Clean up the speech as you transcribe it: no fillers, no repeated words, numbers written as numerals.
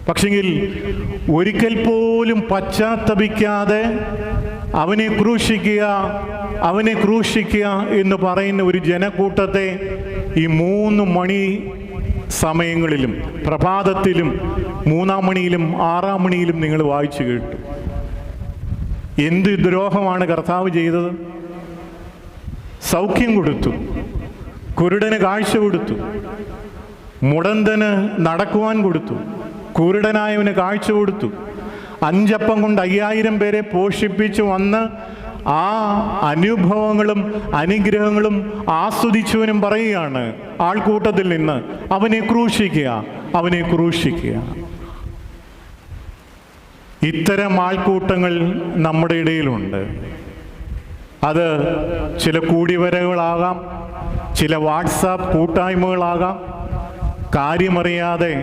പക്ഷെങ്കിൽ ഒരിക്കൽ പോലും പശ്ചാത്തപിക്കാതെ അവനെ ക്രൂശിക്കുക, അവനെ ക്രൂശിക്കുക എന്ന് പറയുന്ന ഒരു ജനക്കൂട്ടത്തെ ഈ 3 മണി സമയങ്ങളിലും, പ്രഭാതത്തിലും, 3-ാം മണിയിലും 6-ാം മണിയിലും നിങ്ങൾ വായിച്ചു കേട്ടു. എന്ത് ദ്രോഹമാണ് കർത്താവ് ചെയ്തത്? സൗഖ്യം കൊടുത്തു, കുരുടന് കാഴ്ച കൊടുത്തു, മുടന്തന് നടക്കുവാൻ കൊടുത്തു, കുരുടനായവന് കാഴ്ച കൊടുത്തു, 5 അപ്പം കൊണ്ട് 5000 പേരെ പോഷിപ്പിച്ചു വന്ന് ആ അനുഭവങ്ങളും അനുഗ്രഹങ്ങളും ആസ്വദിച്ചവനും പറയുകയാണ് ആൾക്കൂട്ടത്തിൽ നിന്ന്, അവനെ ക്രൂശിക്കുക, അവനെ ക്രൂശിക്കുക. ഇത്തരം ആൾക്കൂട്ടങ്ങൾ നമ്മുടെ ഇടയിലുണ്ട്. അത് ചില കൂടിവരവുകളാകാം, ചില വാട്സാപ്പ് കൂട്ടായ്മകളാകാം. കാര്യമറിയാതെ